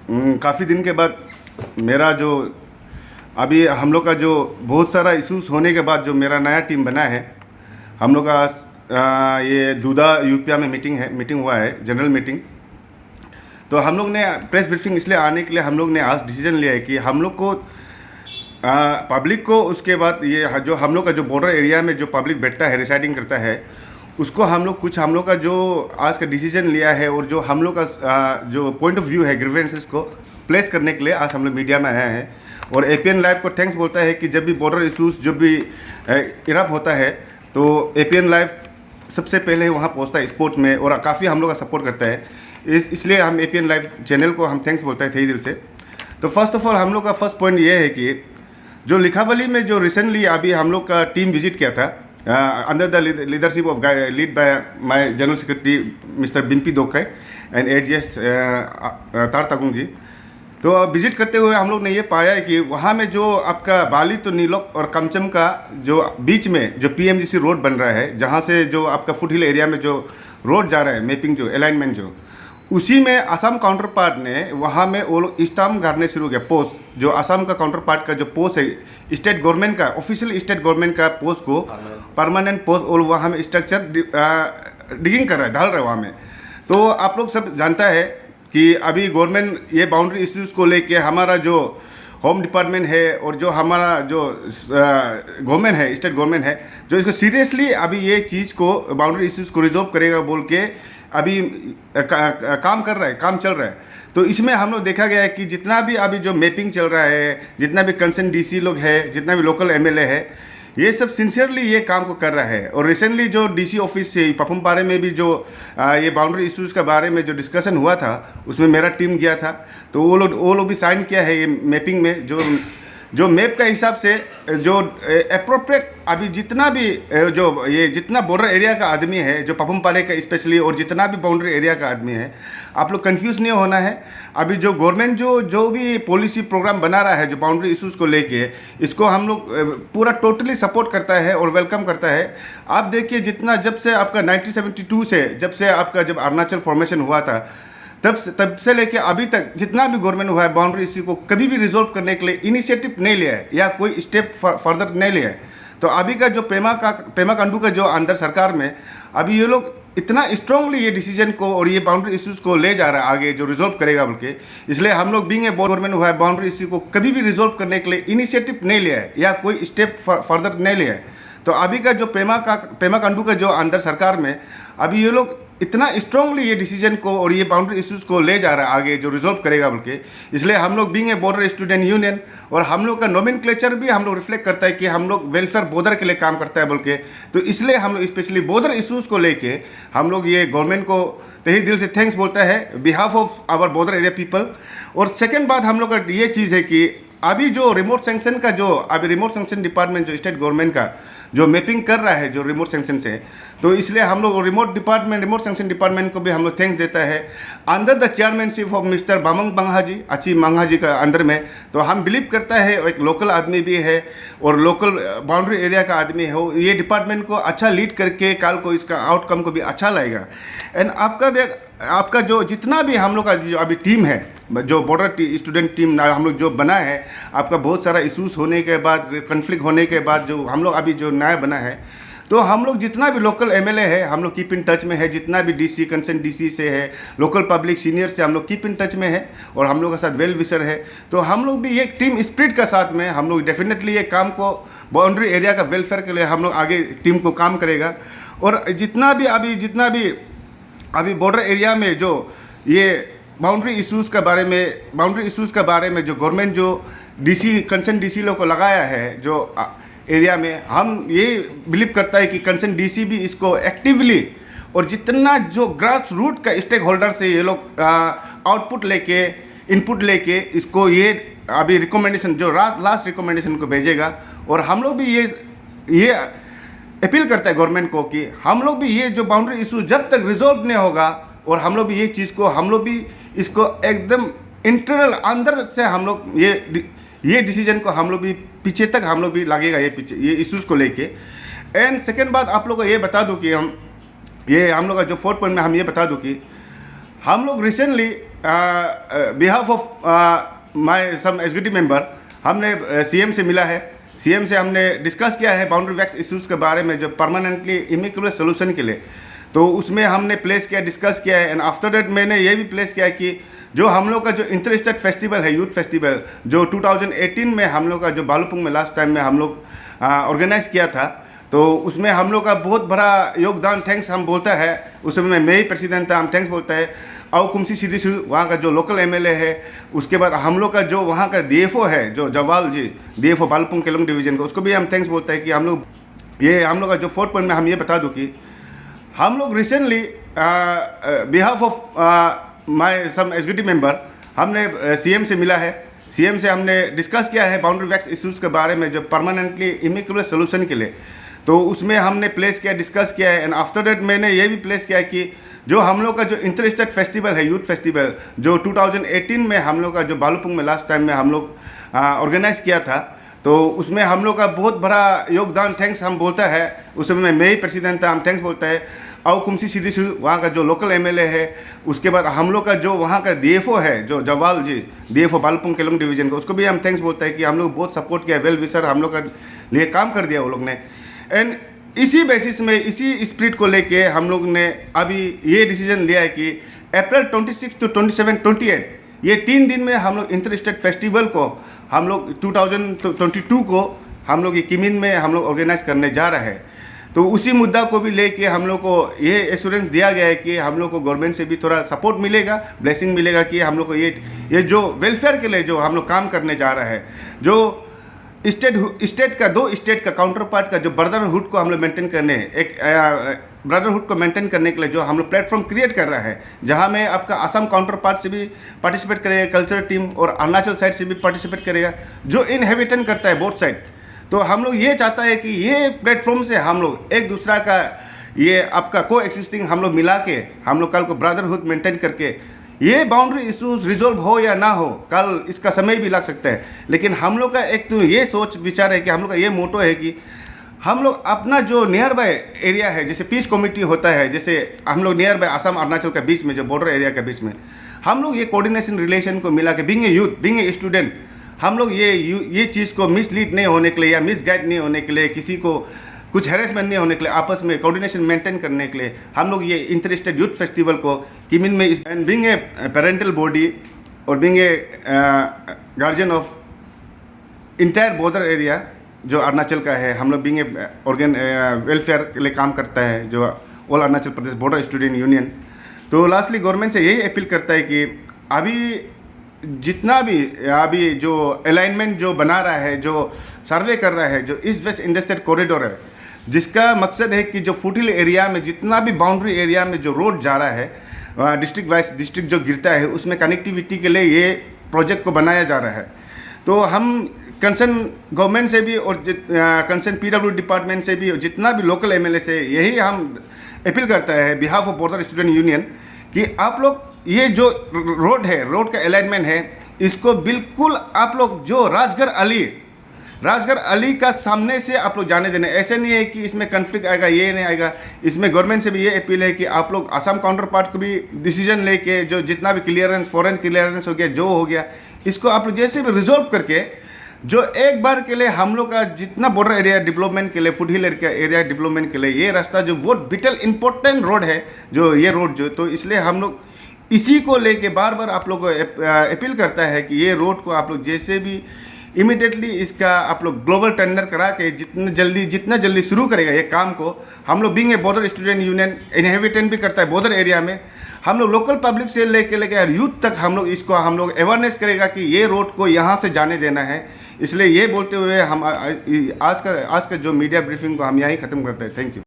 काफ़ी दिन के बाद मेरा जो अभी हम लोग का जो बहुत सारा इश्यूज होने के बाद जो मेरा नया टीम बना है, हम लोग का ये दूधा यूपिया में मीटिंग हुआ है, जनरल मीटिंग। तो हम लोग ने प्रेस ब्रीफिंग इसलिए आने के लिए हम लोग ने आज डिसीजन लिया है कि हम लोग को पब्लिक को, उसके बाद ये जो हम लोग का जो बॉर्डर एरिया में जो पब्लिक बैठता है, रिसाइडिंग करता है, उसको हम लोग का जो आज का डिसीजन लिया है और जो हम लोग का जो पॉइंट ऑफ व्यू है ग्रीवेंसेस को प्लेस करने के लिए आज हम लोग मीडिया में आया है। और एपीएन लाइव को थैंक्स बोलता है कि जब भी बॉर्डर इशूज़ जो भी इरप होता है तो एपीएन लाइव सबसे पहले वहाँ पहुँचता है स्पोर्ट्स में और काफ़ी हम लोग का सपोर्ट करता है। इसलिए हम एपीएन लाइव चैनल को हम थैंक्स बोलते हैं तहे दिल से। तो फर्स्ट ऑफ ऑल हम लोग का फर्स्ट पॉइंट ये है कि जो लिखावली में जो रिसेंटली अभी हम लोग का टीम विजिट किया था under the leadership of lead by my general secretary mister Bimpi Dokai and AGS Tar Takung जी। तो विजिट करते हुए हम लोग ने ये पाया है कि वहाँ में जो आपका बाली तो नीलोक और कमचम का जो बीच में जो पीएमजीसी रोड बन रहा है, जहाँ से जो आपका फुट हिल एरिया में जो रोड जा रहा है, मैपिंग जो अलाइनमेंट जो उसी में असम काउंटर पार्ट ने वहाँ में वो लोग स्टाम्प गाड़ने शुरू किया। पोस्ट जो असम का काउंटर पार्ट का जो पोस्ट है स्टेट गवर्नमेंट का, ऑफिशियल स्टेट गवर्नमेंट का पोस्ट को परमानेंट पोस्ट और वहाँ में स्ट्रक्चर डिगिंग कर रहा है, डाल रहा है वहाँ में। तो आप लोग सब जानता है कि अभी गवर्नमेंट ये बाउंड्री इश्यूज़ को लेके हमारा जो होम डिपार्टमेंट है और जो हमारा जो गवर्नमेंट है, स्टेट गवर्नमेंट है, जो इसको सीरियसली अभी ये चीज़ को बाउंड्री इश्यूज़ को रिजॉल्व करेगा बोल के अभी काम कर रहा है, काम चल रहा है। तो इसमें हम लोग देखा गया है कि जितना भी अभी जो मैपिंग चल रहा है, जितना भी कंसर्न डीसी लोग है, जितना भी लोकल एमएलए है, ये सब सिंसियरली ये काम को कर रहा है। और रिसेंटली जो डीसी ऑफिस से पपुमपारे में भी जो ये बाउंड्री इश्यूज़ के बारे में जो डिस्कशन हुआ था, उसमें मेरा टीम गया था। तो वो लोग भी साइन किया है ये मैपिंग में, जो मैप का हिसाब से जो अप्रोप्रिएट अभी जितना भी जो ये जितना बॉर्डर एरिया का आदमी है, जो पपुमपारे का स्पेशली, और जितना भी बाउंड्री एरिया का आदमी है, आप लोग कंफ्यूज नहीं होना है। अभी जो गवर्नमेंट जो भी पॉलिसी प्रोग्राम बना रहा है जो बाउंड्री इश्यूज़ को लेके, इसको हम लोग पूरा टोटली सपोर्ट करता है और वेलकम करता है। आप देखिए जितना जब से आपका 1972 से जब से आपका जब अरुणाचल फॉर्मेशन हुआ था, तब से लेके अभी तक जितना भी गवर्नमेंट हुआ है बाउंड्री इश्यू को कभी भी रिजॉल्व करने के लिए इनिशिएटिव नहीं लिया है या कोई स्टेप फर्दर नहीं लिया है। तो अभी का जो पेमा खांडू का जो अंदर सरकार में अभी ये लोग इतना स्ट्रांगली ये डिसीजन को और ये बाउंड्री इश्यूज़ को ले जा रहा है आगे, जो रिजॉल्व करेगा बोल के। इसलिए हम लोग बीइंग ए गवर्नमेंट हुआ है बाउंड्री इश्यू को कभी भी रिजॉल्व करने के लिए इनिशिएटिव नहीं लिया है या कोई स्टेप फर्दर नहीं लिया है। तो अभी का जो पेमा खांडू का जो अंदर सरकार में अभी ये लोग इतना स्ट्रांगली ये डिसीजन को और ये बाउंड्री इश्यूज़ को ले जा रहा है आगे, जो रिजॉल्व करेगा बोल के। इसलिए हम लोग being a border student union और हम लोग का नोमेनक्लेचर भी हम लोग रिफ्लेक्ट करता है कि हम लोग वेलफेयर बॉर्डर के लिए काम करता है बोल के। तो इसलिए हम लोग स्पेशली बॉर्डर इश्यूज़ को लेके हम लोग ये गवर्नमेंट को तहे दिल से थैंक्स बोलता है behalf of our border area people. और सेकेंड बात हम लोग का ये चीज़ है कि अभी जो रिमोट सेंक्शन का जो अभी रिमोट सेंक्शन डिपार्टमेंट जो स्टेट गवर्नमेंट का जो मैपिंग कर रहा है जो रिमोट सेंक्शन से, तो इसलिए हम लोग रिमोट सेंक्शन डिपार्टमेंट को भी हम लोग थैंक्स देता है under the chairmanship of mister Bamang Bangha ji, अच्छी मंगहा जी का अंडर में। तो हम बिलीव करता है एक लोकल आदमी भी है और लोकल बाउंड्री एरिया का आदमी है, ये डिपार्टमेंट को अच्छा लीड करके कल को इसका आउटकम को भी अच्छा लाएगा। एंड आपका जो जितना भी हम लोग का जो अभी टीम है, जो बॉर्डर स्टूडेंट टीम हम लोग जो बना है, आपका बहुत सारा इश्यूज़ होने के बाद, कन्फ्लिक्ट होने के बाद जो हम लोग अभी जो नया बना है, तो हम लोग जितना भी लोकल एमएलए है हम लोग कीप इन टच में है, जितना भी डीसी कंसर्न डीसी से है, लोकल पब्लिक सीनियर से हम लोग कीप इन टच में है और हम लोग के साथ वेल विशर है। तो हम लोग भी एक टीम स्पिरिट का साथ में हम लोग डेफिनेटली ये काम को बाउंड्री एरिया का वेलफेयर के लिए हम लोग आगे टीम को काम करेगा। और जितना भी अभी बॉर्डर एरिया में जो ये बाउंड्री इश्यूज़ के बारे में जो गवर्नमेंट जो डीसी कंसर्न डीसी लोग को लगाया है जो एरिया में, हम ये बिलीव करता है कि कंसर्न डीसी भी इसको एक्टिवली और जितना जो ग्रास रूट का स्टेक होल्डर से ये लोग आउटपुट लेके इनपुट लेके इसको ये अभी रिकमेंडेशन जो लास्ट रिकमेंडेशन को भेजेगा। और हम लोग भी ये अपील करता है गवर्नमेंट को कि हम लोग भी ये जो बाउंड्री इशू जब तक रिजॉल्व नहीं होगा और हम लोग भी ये चीज़ को हम लोग भी इसको एकदम इंटरनल अंदर से हम लोग ये डिसीजन को हम लोग भी पीछे तक हम लोग भी लगेगा ये इश्यूज़ को लेके। एंड सेकेंड बात आप लोग को ये बता दूं कि हम लोग का जो 4 पॉइंट में हम ये बता दूं कि हम लोग recently behalf of my some executive member हमने सीएम से मिला है। सीएम से हमने डिस्कस किया है बाउंड्री वैक्स इश्यूज़ के बारे में जो परमानेंटली इमिक्युलर सोल्यूशन के लिए। तो उसमें हमने प्लेस किया, डिस्कस किया है। एंड आफ्टर दैट मैंने ये भी प्लेस किया कि जो हम लोग का जो इंटर स्टेट फेस्टिवल है, यूथ फेस्टिवल, जो 2018 में हम लोग का जो बालूपुंग में लास्ट टाइम में हम लोग ऑर्गेनाइज किया था, तो उसमें हम लोग का बहुत बड़ा योगदान, थैंक्स हम बोलता है। उसमें मैं ही प्रेसिडेंट था, हम थैंक्स बोलता है। और कुमसी सीधी वहाँ का जो लोकल एमएलए है, उसके बाद हम लोग का जो वहाँ का डीएफओ है, जो जवाल जी डीएफओ बालूपुंग केलोंग डिवीजन का, उसको भी हम थैंक्स बोलता है कि हम लोग का जो 4th पॉइंट में हम ये बता दूँ कि हम लोग recently behalf of my some executive member हमने सीएम से मिला है। सीएम से हमने डिस्कस किया है बाउंड्री वैक्स इश्यूज़ के बारे में जो परमानेंटली इमिक्युलर सोल्यूशन के लिए। तो उसमें हमने प्लेस किया, डिस्कस किया है। एंड आफ्टर दैट मैंने ये भी प्लेस किया कि जो हम लोग का जो इंटर स्टेट फेस्टिवल है, यूथ फेस्टिवल, जो 2018 में हम लोग का जो बालूपुंग में लास्ट टाइम में हम लोग ऑर्गेनाइज किया था, तो उसमें हम लोग का बहुत बड़ा योगदान, थैंक्स हम बोलता है। उसमें मैं ही प्रेसिडेंट था, हम थैंक्स बोलता है। और कुमसी सीधी वहाँ का जो लोकल एमएलए है, उसके बाद हम लोग का जो वहाँ का डीएफओ है, जो जवाल जी डीएफओ बालूपुंग केलोंग डिवीजन का, उसको भी हम थैंक्स बोलता है कि हम लोग बहुत सपोर्ट किया, वेल विशर हम लोग का लिए काम कर दिया वो लोग ने। एंड इसी बेसिस में, इसी स्पिरिट को लेके हम लोग ने अभी ये डिसीजन लिया है कि अप्रैल 26 to 27, 28 ये 3 दिन में हम लोग इंटर स्टेट फेस्टिवल को हम लोग 2022 को हम लोग ये किमिन में हम लोग ऑर्गेनाइज करने जा रहे हैं। तो उसी मुद्दा को भी लेके हम लोग को ये एश्योरेंस दिया गया है कि हम लोग को गवर्नमेंट से भी थोड़ा सपोर्ट मिलेगा, ब्लेसिंग मिलेगा कि हम लोग को ये जो वेलफेयर के लिए जो हम लोग काम करने जा रहे हैं, जो स्टेट का 2 स्टेट का काउंटर पार्ट का जो ब्रदरहुड को हम लोग मेंटेन करने, एक ब्रदरहुड को मेंटेन करने के लिए जो हम लोग प्लेटफॉर्म क्रिएट कर रहा है, जहां में आपका असम काउंटर पार्ट से भी पार्टिसिपेट करेगा कल्चरल टीम, और अरुणाचल साइड से भी पार्टिसिपेट करेगा, जो इनहेबिटेंट करता है बोथ साइड। तो हम लोग ये चाहता है कि ये प्लेटफॉर्म से हम लोग एक दूसरा का ये आपका को एक्सिस्टिंग हम लोग मिला के हम लोग कल को ब्रदरहुड मेंटेन करके ये बाउंड्री इश्यूज रिजोल्व हो या ना हो, कल इसका समय भी लग सकता है, लेकिन हम लोग का एक तो ये सोच विचार है कि हम लोग का ये मोटो है कि हम लोग अपना जो नियर बाय एरिया है, जैसे पीस कम्युनिटी होता है, जैसे हम लोग नियर बाय असम अरुणाचल के बीच में जो बॉर्डर एरिया के बीच में हम लोग ये कोऑर्डिनेशन रिलेशन को मिला के being a youth, being a student, हम लोग ये चीज़ को मिसलीड नहीं होने के लिए या मिसगाइड नहीं होने के लिए, किसी को कुछ हैरेसमेंट नहीं होने के लिए, आपस में कोऑर्डिनेशन मेंटेन करने के लिए हम लोग ये इंटर स्टेट यूथ फेस्टिवल को किमिन में, and being a parental body और being a guardian of entire border area जो अरुणाचल का है, हम लोग बीइंग ए वेलफेयर के लिए काम करता है जो all Arunachal Pradesh border student union. तो लास्टली गवर्नमेंट से यही अपील करता है कि अभी जितना भी अभी जो अलाइनमेंट जो बना रहा है, जो सर्वे कर रहा है, जो ईस्ट वेस्ट इंडस्ट्रियल कॉरिडोर है, जिसका मकसद है कि जो फुटहिल एरिया में जितना भी बाउंड्री एरिया में जो रोड जा रहा है, डिस्ट्रिक्ट वाइज डिस्ट्रिक्ट जो गिरता है, उसमें कनेक्टिविटी के लिए ये प्रोजेक्ट को बनाया जा रहा है। तो हम कंसर्न गवर्नमेंट से भी और कंसर्न पीडब्ल्यू डिपार्टमेंट से भी और जितना भी लोकल एमएलए से यही हम अपील करता है behalf of border student union कि आप लोग ये जो रोड है, रोड का अलाइनमेंट है, इसको बिल्कुल आप लोग जो राजगढ़ अली का सामने से आप लोग जाने देने। ऐसे नहीं है कि इसमें कन्फ्लिक्ट आएगा, ये नहीं आएगा। इसमें गवर्नमेंट से भी ये अपील है कि आप लोग असम काउंटर पार्ट को भी डिसीजन लेके जो जितना भी क्लियरेंस, फॉरेन क्लियरेंस हो गया, जो हो गया, इसको आप लोग जैसे भी रिजोल्व करके जो एक बार के लिए हम लोग का जितना बॉर्डर एरिया डेवलपमेंट के लिए, फुटहिल एरिया डेवलपमेंट के लिए ये रास्ता जो बहुत विटल इंपॉर्टेंट रोड है, जो ये रोड जो, तो इसलिए हम लोग इसी को लेके बार बार आप लोग को अपील करता है कि ये रोड को आप लोग जैसे भी इमिडिएटली इसका आप लोग ग्लोबल टेंडर करा के जितना जल्दी शुरू करेगा ये काम को। हम लोग being a border student union inhabitant भी करता है बॉर्डर एरिया में, हम लोग लोकल पब्लिक से लेके यूथ तक हम लोग इसको हम लोग अवेयरनेस करेगा कि ये रोड को यहाँ से जाने देना है। इसलिए ये बोलते हुए हम आज का जो मीडिया ब्रीफिंग को हम यहीं ख़त्म करते हैं। Thank you.